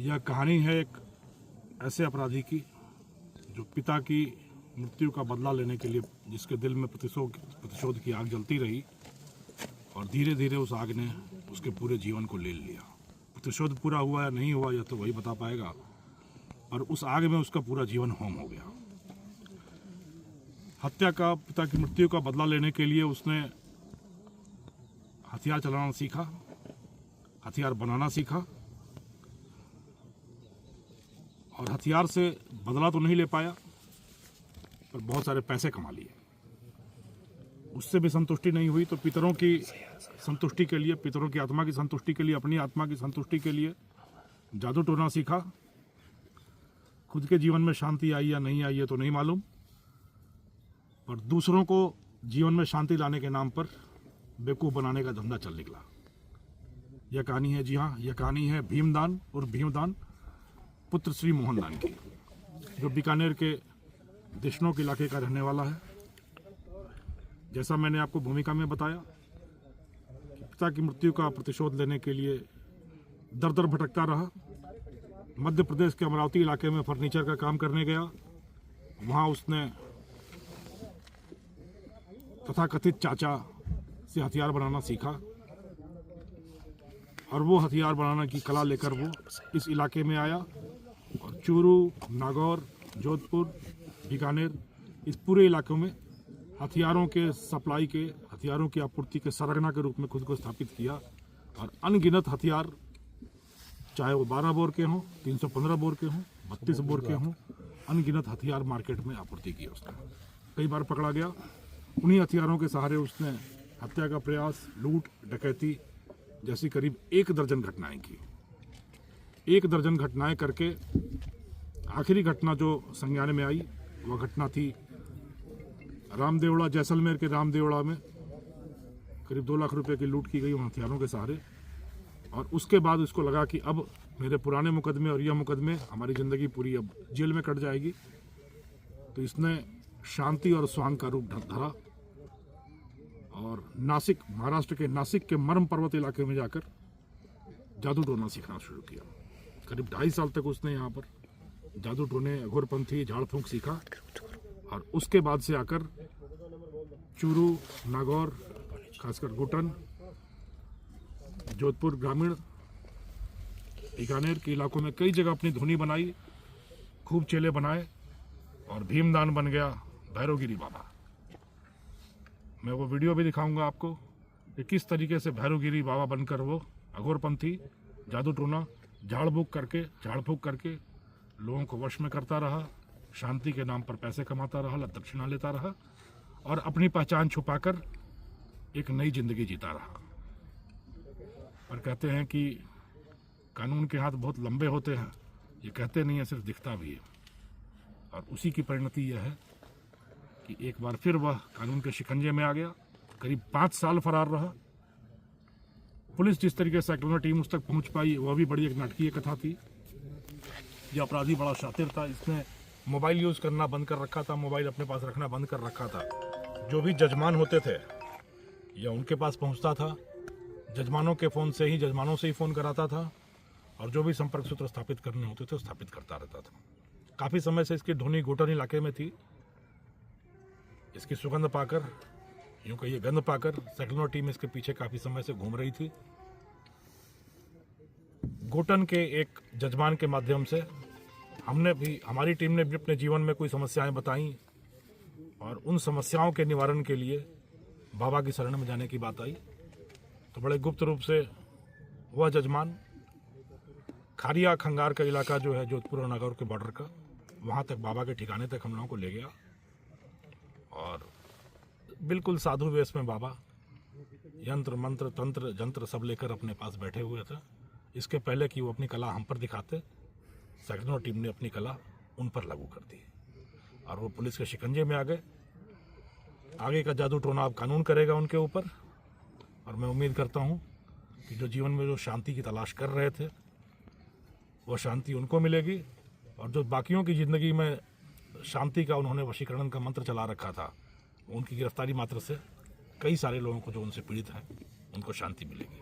यह कहानी है एक ऐसे अपराधी की जो पिता की मृत्यु का बदला लेने के लिए, जिसके दिल में प्रतिशोध की आग जलती रही और धीरे धीरे उस आग ने उसके पूरे जीवन को ले लिया। प्रतिशोध पूरा हुआ या नहीं हुआ यह तो वही बता पाएगा, पर उस आग में उसका पूरा जीवन होम हो गया। हत्या का, पिता की मृत्यु का बदला लेने के लिए उसने हथियार चलाना सीखा, हथियार बनाना सीखा और हथियार से बदला तो नहीं ले पाया, पर बहुत सारे पैसे कमा लिए। उससे भी संतुष्टि नहीं हुई तो पितरों की संतुष्टि के लिए, पितरों की आत्मा की संतुष्टि के लिए, अपनी आत्मा की संतुष्टि के लिए जादू टोना सीखा। खुद के जीवन में शांति आई या नहीं आई है तो नहीं मालूम, पर दूसरों को जीवन में शांति लाने के नाम पर बेवकूफ़ बनाने का धंधा चल निकला। यह कहानी है, जी हाँ, यह कहानी है भीमदान और भीमदान पुत्र श्री मोहनदान की, जो बीकानेर के देशनोक इलाके का रहने वाला है। जैसा मैंने आपको भूमिका में बताया कि पिता की मृत्यु का प्रतिशोध लेने के लिए दर दर भटकता रहा। मध्य प्रदेश के अमरावती इलाके में फर्नीचर का काम करने गया। वहाँ उसने तथाकथित चाचा से हथियार बनाना सीखा और वो हथियार बनाने की कला लेकर वो इस इलाके में आया और चूरू, नागौर, जोधपुर, बीकानेर, इस पूरे इलाकों में हथियारों के सप्लाई के, हथियारों की आपूर्ति के सरगना के रूप में खुद को स्थापित किया और अनगिनत हथियार, चाहे वो 12 बोर के हों, 315 बोर के हों, 32 बोर के हों, अनगिनत हथियार मार्केट में आपूर्ति की उसने। कई बार पकड़ा गया। उन्हीं हथियारों के सहारे उसने हत्या का प्रयास, लूट, डकैती जैसी करीब 1 दर्जन घटनाएं की। 1 दर्जन घटनाएं करके आखिरी घटना जो संज्ञान में आई वह घटना थी रामदेवड़ा, जैसलमेर के रामदेवड़ा में करीब 2 लाख रुपए की लूट की गई उन हथियारों के सहारे। और उसके बाद उसको लगा कि अब मेरे पुराने मुकदमे और यह मुकदमे, हमारी ज़िंदगी पूरी अब जेल में कट जाएगी। तो इसने शांति और स्वांग का रूप धरा और नासिक, महाराष्ट्र के नासिक के मरम पर्वत इलाके में जाकर जादू टोना सीखना शुरू किया। करीब 2.5 साल तक उसने यहाँ पर जादू टोने, अघोरपंथी, झाड़ फूंक सीखा और उसके बाद से आकर चूरू, नागौर, खासकर गुटन, जोधपुर ग्रामीण, बीकानेर के इलाकों में कई जगह अपनी धुनी बनाई, खूब चेले बनाए और भीमदान बन गया भैरवगिरी बाबा। मैं वो वीडियो भी दिखाऊंगा आपको कि किस तरीके से भैरवगिरी बाबा बनकर वो अघोरपंथी, जादू टोना, झाड़ फूंक करके लोगों को वश में करता रहा, शांति के नाम पर पैसे कमाता रहा, दक्षिणा लेता रहा और अपनी पहचान छुपाकर एक नई जिंदगी जीता रहा। पर कहते हैं कि कानून के हाथ बहुत लंबे होते हैं, ये कहते नहीं है, सिर्फ दिखता भी है। और उसी की परिणति यह है कि एक बार फिर वह कानून के शिकंजे में आ गया। करीब 5 साल फरार रहा। पुलिस जिस तरीके से एक्लोना टीम उस तक पहुंच पाई वह भी बड़ी एक नाटकीय कथा थी। यह अपराधी बड़ा शातिर था। इसने मोबाइल यूज़ करना बंद कर रखा था, मोबाइल अपने पास रखना बंद कर रखा था। जो भी जजमान होते थे यह उनके पास पहुंचता था, जजमानों के फ़ोन से ही, जजमानों से ही फ़ोन कराता था और जो भी संपर्क सूत्र स्थापित करने होते थे स्थापित करता रहता था। काफ़ी समय से इसकी धुनी गोटन इलाके में थी। इसकी सुगंध पाकर, यूँ कहिए गंध पाकर, सेक्लोना टीम इसके पीछे काफ़ी समय से घूम रही थी। गोटन के एक जजमान के माध्यम से हमारी टीम ने भी अपने जीवन में कोई समस्याएं बताई और उन समस्याओं के निवारण के लिए बाबा की शरण में जाने की बात आई। तो बड़े गुप्त रूप से वह जजमान खारिया खंगार का इलाका जो है जोधपुर और नागौर के बॉर्डर का, वहाँ तक बाबा के ठिकाने तक हम लोगों को ले गया और बिल्कुल साधु वेश में बाबा यंत्र, मंत्र, तंत्र, जंत्र सब लेकर अपने पास बैठे हुए थे। इसके पहले कि वो अपनी कला हम पर दिखाते, सेक्लोना टीम ने अपनी कला उन पर लागू कर दी और वो पुलिस के शिकंजे में आ गए। आगे का जादू टोना अब कानून करेगा उनके ऊपर और मैं उम्मीद करता हूँ कि जो जीवन में जो शांति की तलाश कर रहे थे वो शांति उनको मिलेगी और जो बाकियों की ज़िंदगी में शांति का उन्होंने वशीकरण का मंत्र चला रखा था, उनकी गिरफ्तारी मात्र से कई सारे लोगों को जो उनसे पीड़ित हैं उनको शांति मिलेगी।